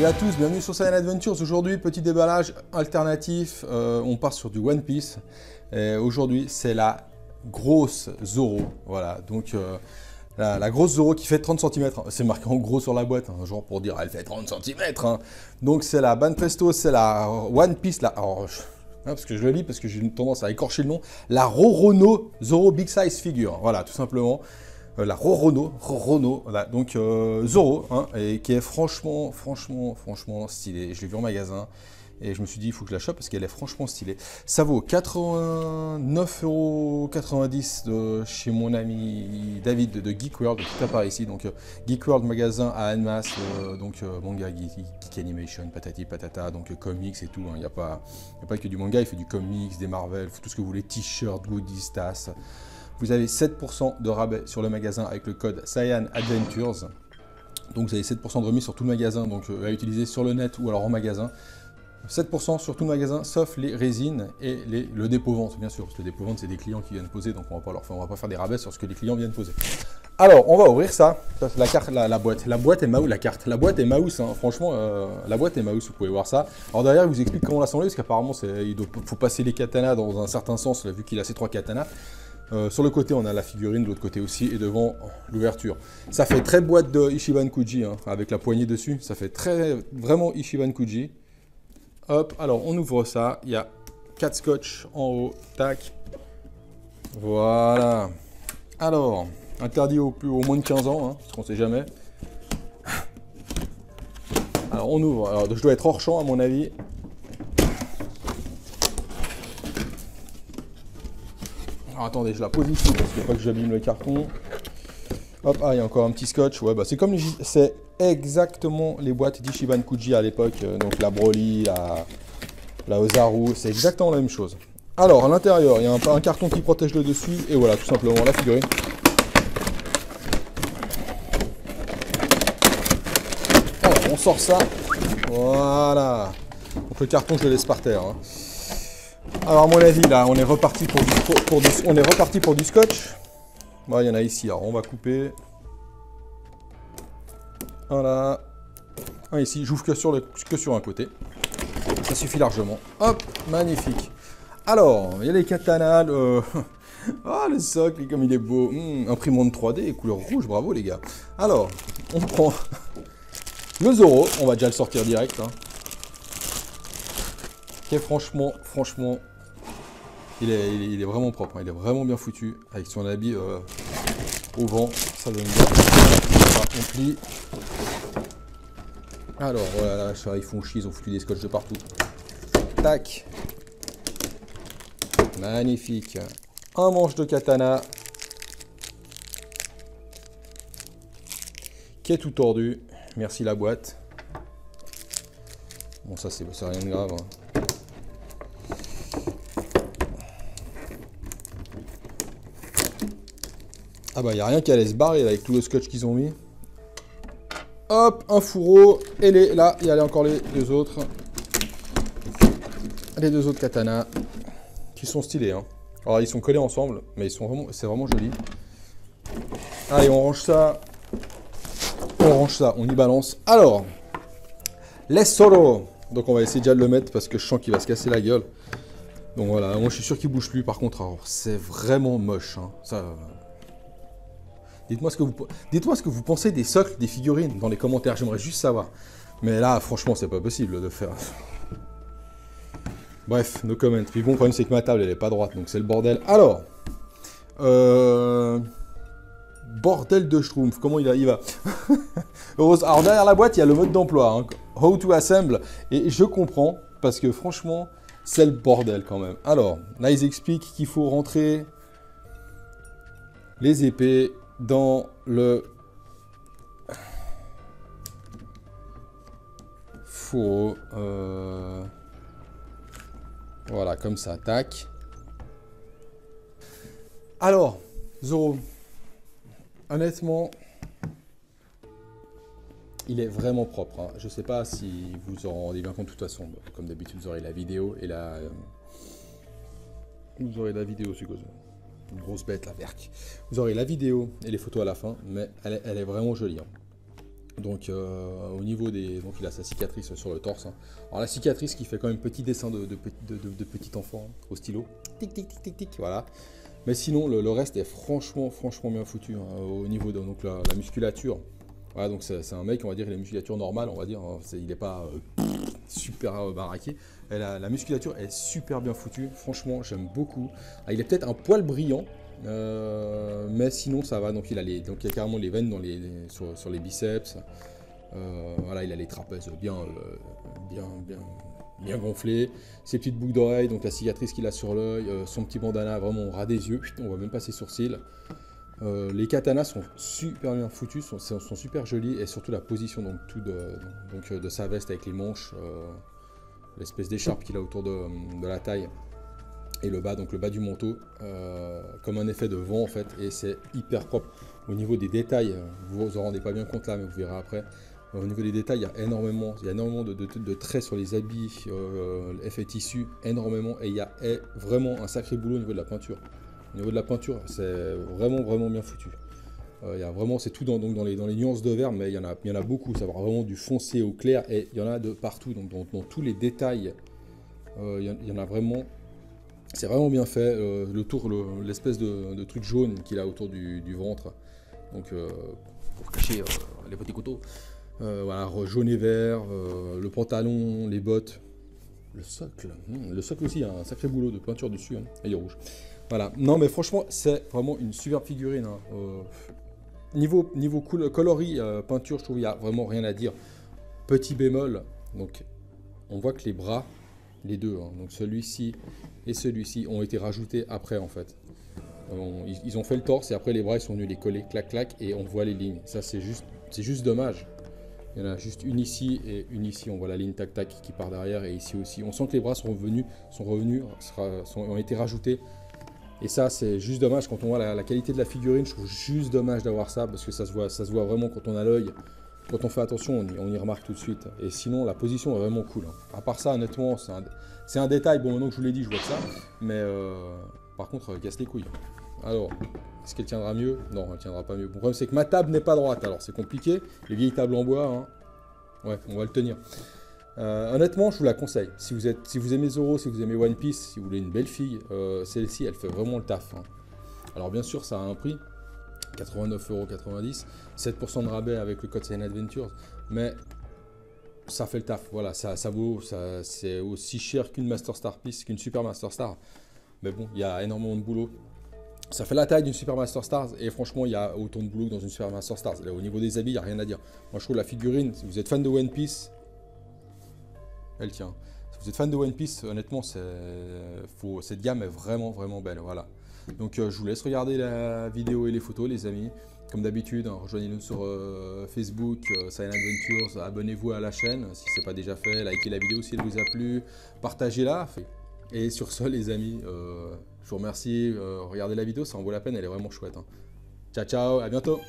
Salut à tous, bienvenue sur Saiyan Adventures. Aujourd'hui, petit déballage alternatif. On part sur du One Piece. Aujourd'hui, c'est la grosse Zoro. Voilà, donc la grosse Zoro qui fait 30 cm. C'est marqué en gros sur la boîte, hein, genre pour dire elle fait 30 cm. Hein. Donc c'est la Banpresto, c'est la One Piece. Parce que je le lis, parce que j'ai une tendance à écorcher le nom. La Roronoa Zoro Big Size Figure. Voilà, tout simplement. La Roronoa, voilà, donc Zoro, hein, et qui est franchement stylée. Je l'ai vu en magasin et je me suis dit il faut que je la chope parce qu'elle est franchement stylée. Ça vaut 89,90 € chez mon ami David de Geek World, tout à part ici. Donc Geek World magasin à Annemasse, manga, geek animation, patati patata, donc comics et tout. Il n'y a pas que du manga, il fait du comics, des Marvel, tout ce que vous voulez, t-shirts, goodies, tasses. Vous avez 7% de rabais sur le magasin avec le code Saiyan Adventures. Donc vous avez 7% de remise sur tout le magasin, donc à utiliser sur le net ou alors en magasin. 7% sur tout le magasin, sauf les résines et le dépôt-vente, bien sûr. Parce que le dépôt-vente, c'est des clients qui viennent poser, donc on va pas faire des rabais sur ce que les clients viennent poser. Alors, on va ouvrir ça. Ça c'est la carte, la boîte. La boîte est mouse, la carte. La boîte est mouse, hein. Franchement, la boîte est mouse, vous pouvez voir ça. Alors derrière, je vous explique comment l'assembler, parce qu'apparemment, il faut passer les katanas dans un certain sens, là, vu qu'il a ces 3 katanas. Sur le côté, on a la figurine, de l'autre côté aussi, et devant, l'ouverture. Ça fait très boîte de Ichiban Kuji, hein, avec la poignée dessus. Ça fait vraiment Ichiban Kuji. Hop, alors on ouvre ça. Il y a 4 scotch en haut. Tac. Voilà. Alors, interdit au moins de 15 ans, hein, parce qu'on sait jamais. Alors, on ouvre. Alors, je dois être hors champ, à mon avis. Alors, attendez, je la pose ici parce qu'il ne faut pas que j'abîme le carton. Hop, il y a encore un petit scotch. Ouais, bah c'est comme c'est exactement les boîtes d'Ichiban Kuji à l'époque. Donc la Broly, la Ozaru, c'est exactement la même chose. Alors, à l'intérieur, il y a un carton qui protège le dessus. Et voilà, tout simplement, la figurine. Alors, on sort ça. Voilà. Donc le carton, je le laisse par terre. Hein. Alors à mon avis là on est reparti pour du scotch. Bon, il y en a ici, alors on va couper. Voilà. Un ici, j'ouvre que sur un côté. Ça suffit largement. Hop, magnifique. Alors, il y a les katanas. Ah, le socle, comme il est beau. Imprimante 3D, couleur rouge, bravo les gars. Alors, on prend le Zoro, on va déjà le sortir direct. Hein. Qui est franchement, il est vraiment propre, hein. Il est vraiment bien foutu, avec son habit au vent, ça donne bien. Voilà, on plie. Alors, voilà, ça, ils font chier, ils ont foutu des scotch de partout. Tac. Magnifique. Un manche de katana. Qui est tout tordu. Merci la boîte. Bon, ça, c'est rien de grave, hein. Ah bah il n'y a rien qui allait se barrer là, avec tout le scotch qu'ils ont mis. Hop, un fourreau. Et là, il y a encore les deux autres. Les deux autres katanas. Qui sont stylés. Hein. Alors ils sont collés ensemble, mais c'est vraiment joli. Allez, on range ça. On y balance. Alors, les Zoro. Donc on va essayer déjà de le mettre parce que je sens qu'il va se casser la gueule. Donc voilà, moi je suis sûr qu'il bouge plus. Par contre, c'est vraiment moche. Hein. Ça... Dites-moi ce que vous pensez des socles, des figurines dans les commentaires, j'aimerais juste savoir. Mais là, franchement, c'est pas possible de faire. Bref, no comment. Puis bon, le problème, c'est que ma table, elle est pas droite, donc c'est le bordel. Alors, bordel de schtroumpf, comment il va Alors, derrière la boîte, il y a le mode d'emploi, hein. How to assemble. Et je comprends, parce que franchement, c'est le bordel quand même. Alors, là, ils expliquent qu'il faut rentrer les épées dans le fourreau. Voilà, comme ça, tac. Alors, Zoro, honnêtement, il est vraiment propre. Hein. Je ne sais pas si vous en rendez bien compte. De toute façon, comme d'habitude, vous aurez la vidéo et la... Vous aurez la vidéo, c'est quoi ça ? Une grosse bête, la berk. Vous aurez la vidéo et les photos à la fin, mais elle est vraiment jolie. Hein. Donc au niveau des... Donc il a sa cicatrice sur le torse. Hein. Alors la cicatrice qui fait quand même petit dessin de petit enfant hein, au stylo. Tic tic tic tic tic, voilà. Mais sinon le reste est franchement bien foutu hein, au niveau de donc, la musculature. Voilà, donc c'est un mec, on va dire, il a une musculature normale, on va dire. Hein, il n'est pas super baraqué. Et la musculature est super bien foutue. Franchement, j'aime beaucoup. Ah, il est peut-être un poil brillant. Mais sinon ça va, donc il a carrément les veines sur les biceps, voilà, il a les trapèzes bien gonflés, ses petites boucles d'oreilles, donc la cicatrice qu'il a sur l'œil, son petit bandana vraiment au ras des yeux, on voit même pas ses sourcils. Les katanas sont super bien foutus, sont super jolis, et surtout la position de sa veste avec les manches, l'espèce d'écharpe qu'il a autour de la taille. Et le bas, donc le bas du manteau, comme un effet de vent en fait, et c'est hyper propre. Au niveau des détails, vous vous en rendez pas bien compte là, mais vous verrez après. Au niveau des détails, il y a énormément de traits sur les habits, effets tissus, énormément, et il y a vraiment un sacré boulot au niveau de la peinture. Au niveau de la peinture, c'est vraiment bien foutu. Il y a vraiment, c'est tout donc dans les nuances de vert, mais il y en a beaucoup. Ça va vraiment du foncé au clair, et il y en a de partout, donc dans tous les détails, il y en a vraiment. C'est vraiment bien fait, l'espèce de truc jaune qu'il a autour du ventre, donc pour cacher les petits couteaux. Voilà, jaune et vert, le pantalon, les bottes, le socle aussi, il y a un sacré boulot de peinture dessus, hein, et il est rouge. Voilà, non mais franchement, c'est vraiment une superbe figurine. Hein. Niveau coloris, peinture, je trouve qu'il n'y a vraiment rien à dire. Petit bémol, donc on voit que les bras, les deux, hein, donc celui-ci et celui-ci ont été rajoutés après en fait. Ils ont fait le torse et après les bras ils sont venus les coller, clac clac, et on voit les lignes. Ça c'est juste dommage. Il y en a juste une ici et une ici. On voit la ligne tac tac qui part derrière, et ici aussi. On sent que les bras ont été rajoutés. Et ça c'est juste dommage quand on voit la qualité de la figurine. Je trouve juste dommage d'avoir ça parce que ça se voit vraiment quand on a l'œil. Quand on fait attention, on y remarque tout de suite. Et sinon, la position est vraiment cool. Hein. À part ça, honnêtement, c'est un détail. Bon, maintenant que je vous l'ai dit, je vois que ça. Mais par contre, casse les couilles. Alors, est-ce qu'elle tiendra mieux? Non, elle tiendra pas mieux. Le problème, c'est que ma table n'est pas droite. Alors, c'est compliqué. Les vieilles tables en bois, hein. Ouais, on va le tenir. Honnêtement, je vous la conseille. Si vous aimez Zoro, si vous aimez One Piece, si vous voulez une belle fille, celle-ci, elle fait vraiment le taf. Hein. Alors, bien sûr, ça a un prix. 89,90 €, 7% de rabais avec le code Seinen Adventures, mais ça fait le taf, voilà, c'est aussi cher qu'une Master Star Piece, qu'une Super Master Star, mais bon, il y a énormément de boulot. Ça fait la taille d'une Super Master Stars, et franchement, il y a autant de boulot que dans une Super Master Stars. Là, au niveau des habits, il n'y a rien à dire. Moi, je trouve la figurine, si vous êtes fan de One Piece, elle tient. Si vous êtes fan de One Piece, honnêtement, cette gamme est vraiment belle, voilà. Donc je vous laisse regarder la vidéo et les photos les amis. Comme d'habitude, hein, rejoignez-nous sur Facebook, Seinen Adventures, abonnez-vous à la chaîne si ce n'est pas déjà fait, likez la vidéo si elle vous a plu, partagez-la. Et sur ce les amis, je vous remercie, regardez la vidéo, ça en vaut la peine, elle est vraiment chouette. Hein. Ciao ciao, à bientôt.